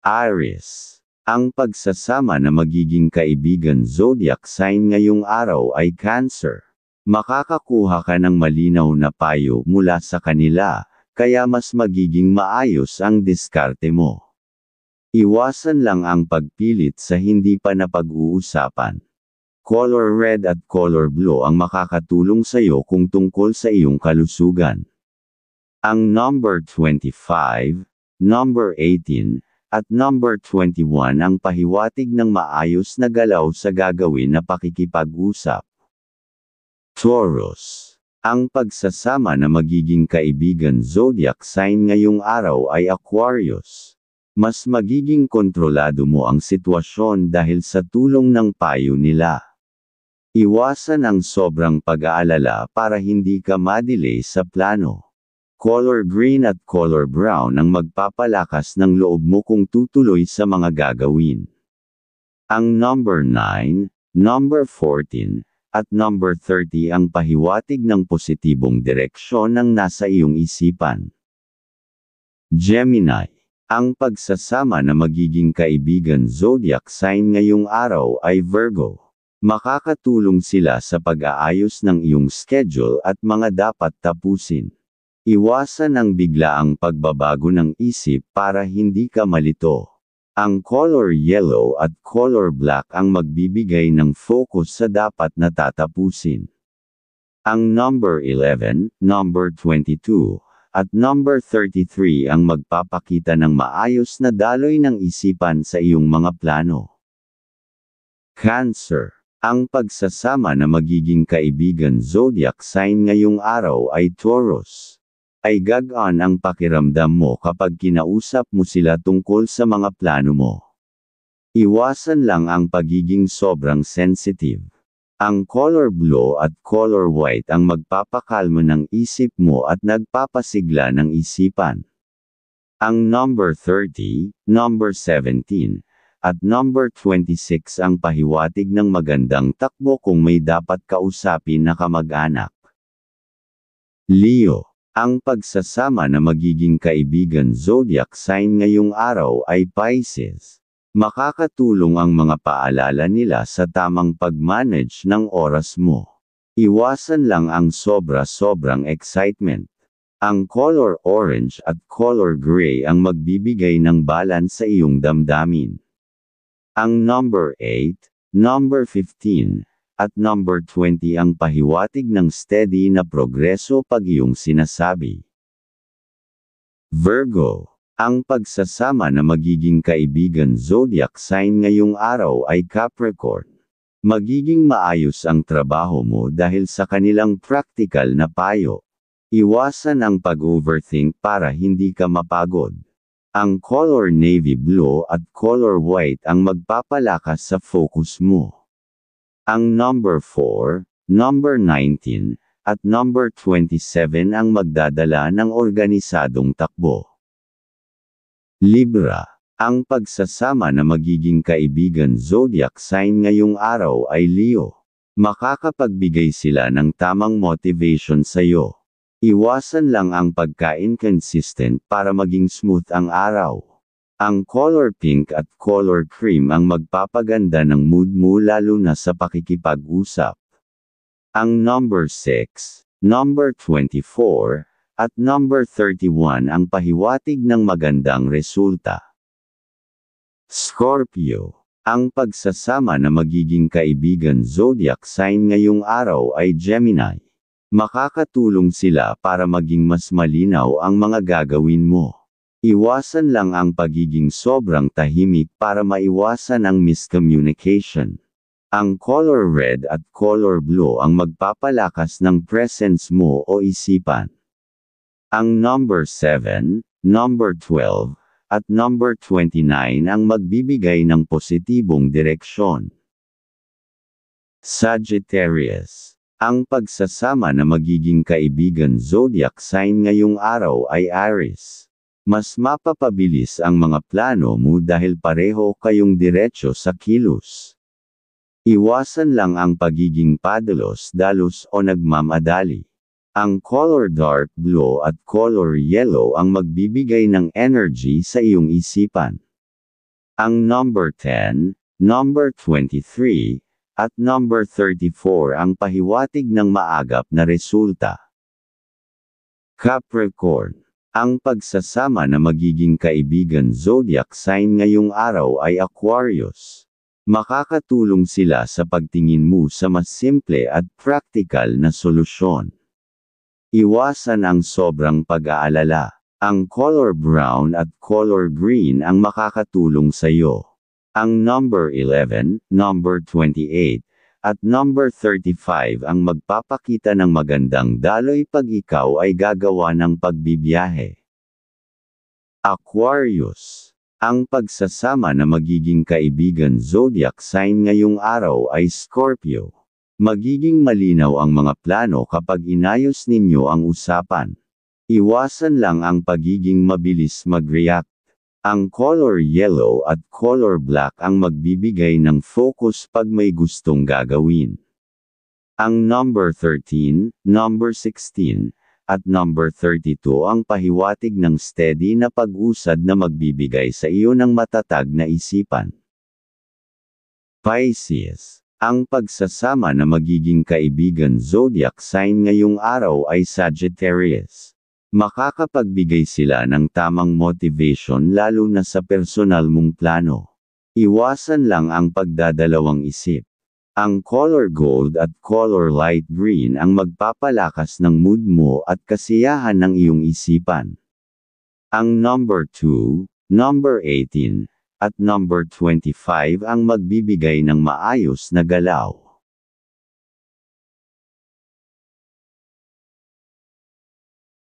Aries. Ang pagsasama na magiging kaibigan zodiac sign ngayong araw ay Cancer. Makakakuha ka ng malinaw na payo mula sa kanila, kaya mas magiging maayos ang diskarte mo. Iwasan lang ang pagpilit sa hindi pa napag-uusapan. Color red at color blue ang makakatulong sa iyo kung tungkol sa iyong kalusugan. Ang number 25, number 18, at number 21 ang pahiwatig ng maayos na galaw sa gagawin na pakikipag-usap. Taurus. Ang pagsasama na magiging kaibigan zodiac sign ngayong araw ay Aquarius. Mas magiging kontrolado mo ang sitwasyon dahil sa tulong ng payo nila. Iwasan ang sobrang pag-aalala para hindi ka ma-delay sa plano. Color green at color brown ang magpapalakas ng loob mo kung tutuloy sa mga gagawin. Ang number 9, number 14, at number 30 ang pahiwatig ng positibong direksyon ng nasa iyong isipan. Gemini. Ang pagsasama na magiging kaibigan zodiac sign ngayong araw ay Virgo. Makakatulong sila sa pag-aayos ng iyong schedule at mga dapat tapusin. Iwasan ang biglaang pagbabago ng isip para hindi ka malito. Ang color yellow at color black ang magbibigay ng focus sa dapat na tatapusin. Ang number 11, number 22, at number 33 ang magpapakita ng maayos na daloy ng isipan sa iyong mga plano. Cancer. Ang pagsasama na magiging kaibigan zodiac sign ngayong araw ay Taurus. Ay gagaan ang pakiramdam mo kapag kinausap mo sila tungkol sa mga plano mo. Iwasan lang ang pagiging sobrang sensitive. Ang color blue at color white ang magpapakalma ng isip mo at nagpapasigla ng isipan. Ang number 30, number 17, at number 26 ang pahiwatig ng magandang takbo kung may dapat kausapin na kamag-anak. Leo. Ang pagsasama na magiging kaibigan zodiac sign ngayong araw ay Pisces. Makakatulong ang mga paalala nila sa tamang pag-manage ng oras mo. Iwasan lang ang sobra-sobrang excitement. Ang color orange at color gray ang magbibigay ng balance sa iyong damdamin. Ang number 8, number 15, at number 20 ang pahiwatig ng steady na progreso pag iyong sinasabi. Virgo. Ang pagsasama na magiging kaibigan zodiac sign ngayong araw ay Capricorn. Magiging maayos ang trabaho mo dahil sa kanilang practical na payo. Iwasan ang pag-overthink para hindi ka mapagod. Ang color navy blue at color white ang magpapalakas sa focus mo. Ang number 4, number 19, at number 27 ang magdadala ng organisadong takbo. Libra. Ang pagsasama na magiging kaibigan zodiac sign ngayong araw ay Leo. Makakapagbigay sila ng tamang motivation sa iyo. Iwasan lang ang pagka-inconsistent para maging smooth ang araw. Ang color pink at color cream ang magpapaganda ng mood mo lalo na sa pakikipag-usap. Ang number 6, number 24, at number 31 ang pahiwatig ng magandang resulta. Scorpio. Ang pagsasama na magiging kaibigan zodiac sign ngayong araw ay Gemini. Makakatulong sila para maging mas malinaw ang mga gagawin mo. Iwasan lang ang pagiging sobrang tahimik para maiwasan ang miscommunication. Ang color red at color blue ang magpapalakas ng presence mo o isipan. Ang number 7, number 12, at number 29 ang magbibigay ng positibong direksyon. Sagittarius. Ang pagsasama na magiging kaibigan zodiac sign ngayong araw ay Aries. Mas mapapabilis ang mga plano mo dahil pareho kayong diretso sa kilos. Iwasan lang ang pagiging padalos-dalos o nagmamadali. Ang color dark blue at color yellow ang magbibigay ng energy sa iyong isipan. Ang number 10, number 23, at number 34 ang pahiwatig ng maagap na resulta. Capricorn. Ang pagsasama na magiging kaibigan zodiac sign ngayong araw ay Aquarius. Makakatulong sila sa pagtingin mo sa mas simple at practical na solusyon. Iwasan ang sobrang pag-aalala. Ang color brown at color green ang makakatulong sa iyo. Ang number 11, number 28, at number 35 ang magpapakita ng magandang daloy pag ikaw ay gagawa ng pagbibiyahe. Aquarius. Ang pagsasama na magiging kaibigan zodiac sign ngayong araw ay Scorpio. Magiging malinaw ang mga plano kapag inayos ninyo ang usapan. Iwasan lang ang pagiging mabilis mag-react. Ang color yellow at color black ang magbibigay ng focus pag may gustong gagawin. Ang number 13, number 16, at number 32 ang pahiwatig ng steady na pag-usad na magbibigay sa iyo ng matatag na isipan. Pisces. Ang pagsasama na magiging kaibigan zodiac sign ngayong araw ay Sagittarius. Makakapagbigay sila ng tamang motivation lalo na sa personal mong plano. Iwasan lang ang pagdadalawang isip. Ang color gold at color light green ang magpapalakas ng mood mo at kasiyahan ng iyong isipan. Ang number 2, number 18, at number 25 ang magbibigay ng maayos na galaw.